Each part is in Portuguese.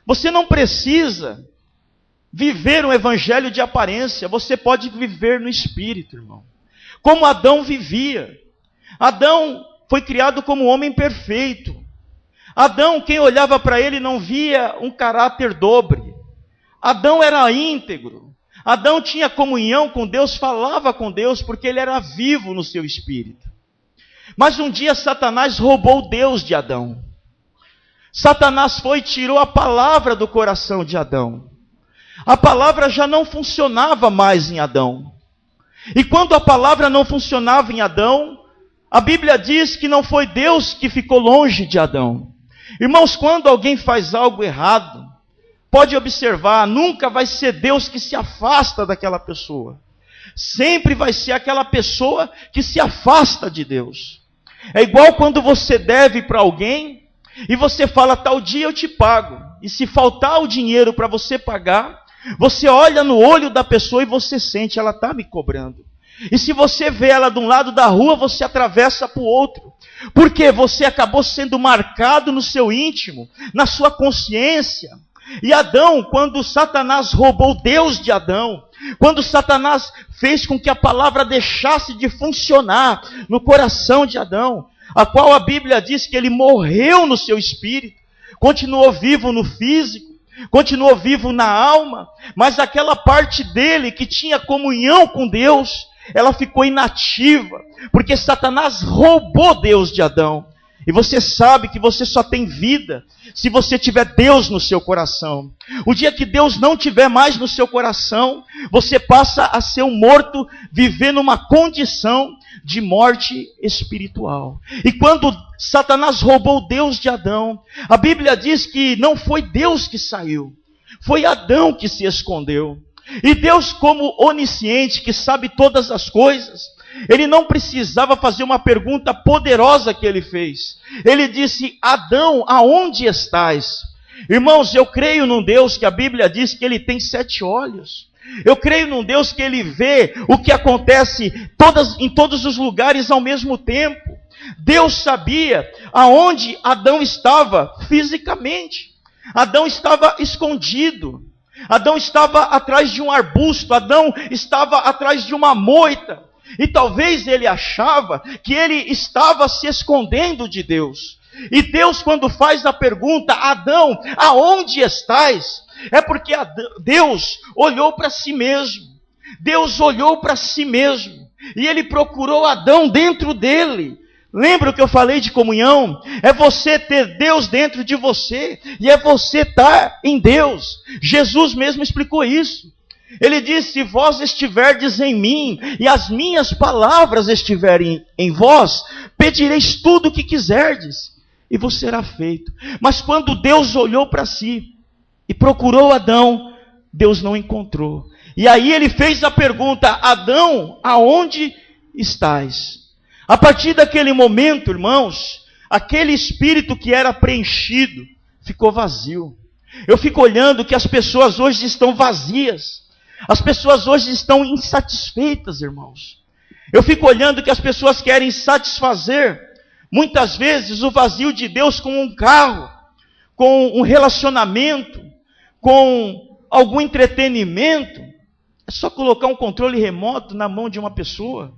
Você não precisa viver um evangelho de aparência, você pode viver no Espírito, irmão. Como Adão vivia. Adão foi criado como homem perfeito. Adão, quem olhava para ele não via um caráter dobre. Adão era íntegro. Adão tinha comunhão com Deus, falava com Deus, porque ele era vivo no seu espírito. Mas um dia Satanás roubou Deus de Adão. Satanás foi e tirou a palavra do coração de Adão. A palavra já não funcionava mais em Adão. E quando a palavra não funcionava em Adão, a Bíblia diz que não foi Deus que ficou longe de Adão. Irmãos, quando alguém faz algo errado, pode observar, nunca vai ser Deus que se afasta daquela pessoa. Sempre vai ser aquela pessoa que se afasta de Deus. É igual quando você deve para alguém e você fala, tal dia eu te pago. E se faltar o dinheiro para você pagar, você olha no olho da pessoa e você sente, ela está me cobrando. E se você vê ela de um lado da rua, você atravessa para o outro. Porque você acabou sendo marcado no seu íntimo, na sua consciência. E Adão, quando Satanás roubou Deus de Adão, quando Satanás fez com que a palavra deixasse de funcionar no coração de Adão, a qual a Bíblia diz que ele morreu no seu espírito, continuou vivo no físico, continuou vivo na alma, mas aquela parte dele que tinha comunhão com Deus, ela ficou inativa, porque Satanás roubou Deus de Adão. E você sabe que você só tem vida se você tiver Deus no seu coração. O dia que Deus não tiver mais no seu coração, você passa a ser um morto, vivendo uma condição de morte espiritual. E quando Satanás roubou Deus de Adão, a Bíblia diz que não foi Deus que saiu, foi Adão que se escondeu. E Deus, como onisciente, que sabe todas as coisas, ele não precisava fazer uma pergunta poderosa que ele fez. Ele disse, Adão, aonde estás? Irmãos, eu creio num Deus que a Bíblia diz que ele tem 7 olhos. Eu creio num Deus que ele vê o que acontece em todos os lugares ao mesmo tempo. Deus sabia aonde Adão estava fisicamente. Adão estava escondido. Adão estava atrás de um arbusto. Adão estava atrás de uma moita. E talvez ele achava que ele estava se escondendo de Deus. E Deus, quando faz a pergunta, Adão, aonde estás? É porque Deus olhou para si mesmo. Deus olhou para si mesmo. E ele procurou Adão dentro dele. Lembra o que eu falei de comunhão? É você ter Deus dentro de você. E é você estar em Deus. Jesus mesmo explicou isso. Ele disse, se vós estiverdes em mim, e as minhas palavras estiverem em vós, pedireis tudo o que quiserdes, e vos será feito. Mas quando Deus olhou para si, e procurou Adão, Deus não encontrou. E aí ele fez a pergunta, Adão, aonde estás? A partir daquele momento, irmãos, aquele espírito que era preenchido, ficou vazio. Eu fico olhando que as pessoas hoje estão vazias. As pessoas hoje estão insatisfeitas, irmãos. Eu fico olhando que as pessoas querem satisfazer, muitas vezes, o vazio de Deus com um carro, com um relacionamento, com algum entretenimento. É só colocar um controle remoto na mão de uma pessoa.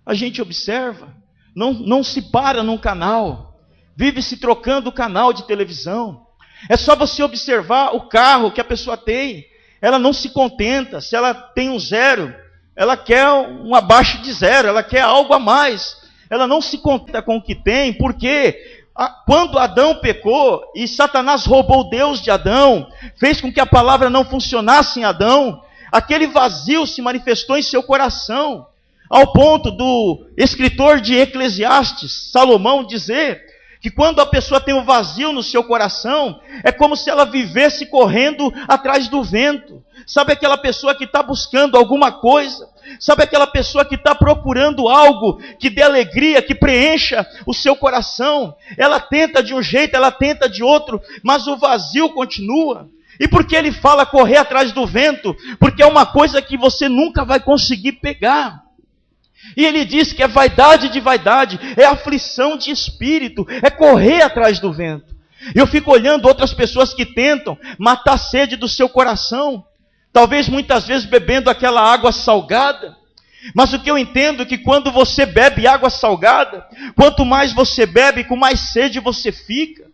A gente observa, não se para num canal, vive se trocando o canal de televisão. É só você observar o carro que a pessoa tem. Ela não se contenta, se ela tem um 0, ela quer um abaixo de 0, ela quer algo a mais. Ela não se contenta com o que tem, porque quando Adão pecou e Satanás roubou Deus de Adão, fez com que a palavra não funcionasse em Adão, aquele vazio se manifestou em seu coração, ao ponto do escritor de Eclesiastes, Salomão, dizer que quando a pessoa tem um vazio no seu coração, é como se ela vivesse correndo atrás do vento. Sabe aquela pessoa que está buscando alguma coisa? Sabe aquela pessoa que está procurando algo que dê alegria, que preencha o seu coração? Ela tenta de um jeito, ela tenta de outro, mas o vazio continua. E por que ele fala correr atrás do vento? Porque é uma coisa que você nunca vai conseguir pegar. E ele diz que é vaidade de vaidade, é aflição de espírito, é correr atrás do vento. Eu fico olhando outras pessoas que tentam matar a sede do seu coração, talvez muitas vezes bebendo aquela água salgada. Mas o que eu entendo é que quando você bebe água salgada, quanto mais você bebe, com mais sede você fica.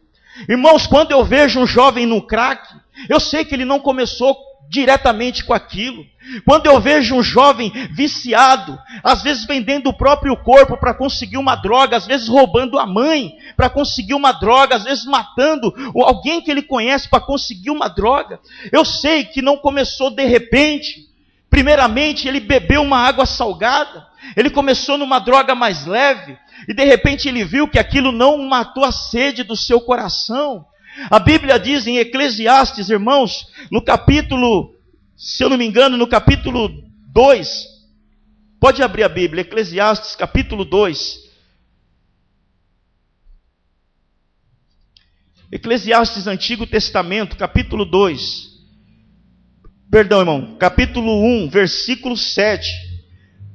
Irmãos, quando eu vejo um jovem no crack, eu sei que ele não começou diretamente com aquilo. Quando eu vejo um jovem viciado, às vezes vendendo o próprio corpo para conseguir uma droga, às vezes roubando a mãe para conseguir uma droga, às vezes matando alguém que ele conhece para conseguir uma droga, eu sei que não começou de repente. Primeiramente ele bebeu uma água salgada, ele começou numa droga mais leve, e de repente ele viu que aquilo não matou a sede do seu coração. A Bíblia diz em Eclesiastes, irmãos, no capítulo, se eu não me engano, no capítulo 2, pode abrir a Bíblia, Eclesiastes capítulo 2. Eclesiastes, Antigo Testamento, capítulo 2. Perdão, irmão, capítulo 1, versículo 7.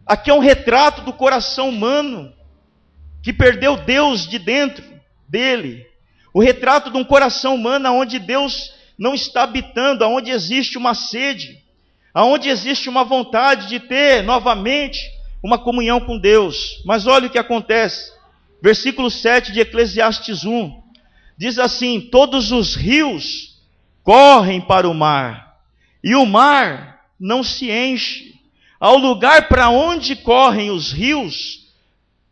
Aqui é um retrato do coração humano que perdeu Deus de dentro dele. O retrato de um coração humano onde Deus não está habitando, onde existe uma sede, onde existe uma vontade de ter novamente uma comunhão com Deus. Mas olha o que acontece. Versículo 7 de Eclesiastes 1. Diz assim: todos os rios correm para o mar, e o mar não se enche. Ao lugar para onde correm os rios,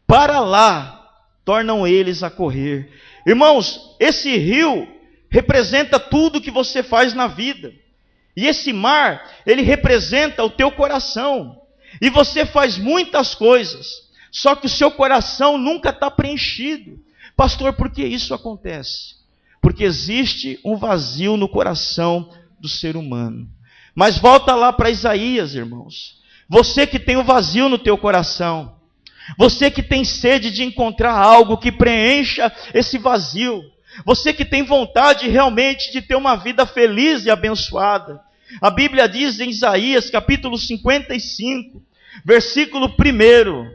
para lá tornam eles a correr. Irmãos, esse rio representa tudo que você faz na vida. E esse mar, ele representa o teu coração. E você faz muitas coisas, só que o seu coração nunca está preenchido. Pastor, por que isso acontece? Porque existe um vazio no coração do ser humano. Mas volta lá para Isaías, irmãos. Você que tem um vazio no teu coração, você que tem sede de encontrar algo que preencha esse vazio, você que tem vontade realmente de ter uma vida feliz e abençoada. A Bíblia diz em Isaías capítulo 55, versículo 1: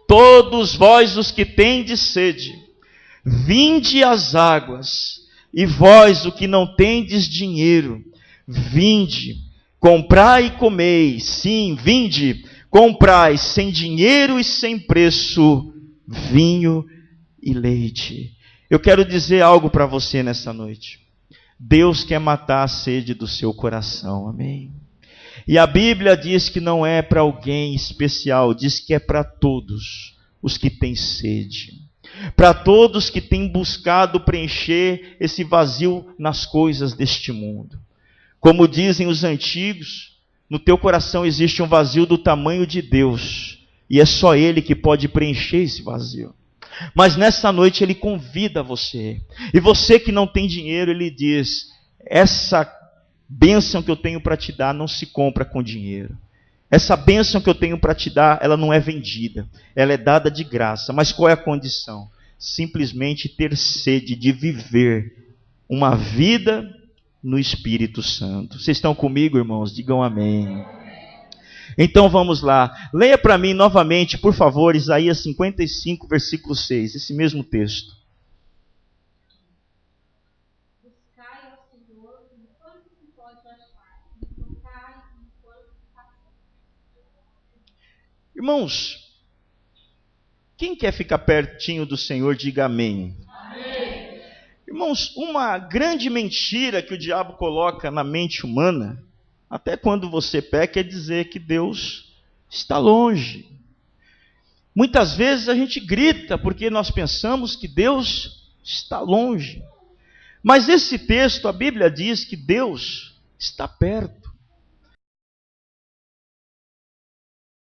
todos vós os que tendes sede, vinde às águas, e vós o que não tendes dinheiro, vinde, comprai e comei. Sim, vinde, comprai sem dinheiro e sem preço vinho e leite. Eu quero dizer algo para você nessa noite. Deus quer matar a sede do seu coração, amém? E a Bíblia diz que não é para alguém especial, diz que é para todos os que têm sede. Para todos que têm buscado preencher esse vazio nas coisas deste mundo. Como dizem os antigos, no teu coração existe um vazio do tamanho de Deus, e é só Ele que pode preencher esse vazio. Mas nessa noite Ele convida você, e você que não tem dinheiro, Ele diz: essa bênção que eu tenho para te dar não se compra com dinheiro. Essa bênção que eu tenho para te dar, ela não é vendida, ela é dada de graça. Mas qual é a condição? Simplesmente ter sede de viver uma vida no Espírito Santo. Vocês estão comigo, irmãos? Digam amém. Então vamos lá. Leia para mim novamente, por favor, Isaías 55, versículo 6. Esse mesmo texto. Buscai ao Senhor enquanto se pode achar. Invocai enquanto se pode. Irmãos, quem quer ficar pertinho do Senhor, diga amém. Amém. Irmãos, uma grande mentira que o diabo coloca na mente humana, até quando você peca, é dizer que Deus está longe. Muitas vezes a gente grita porque nós pensamos que Deus está longe. Mas esse texto, a Bíblia diz que Deus está perto.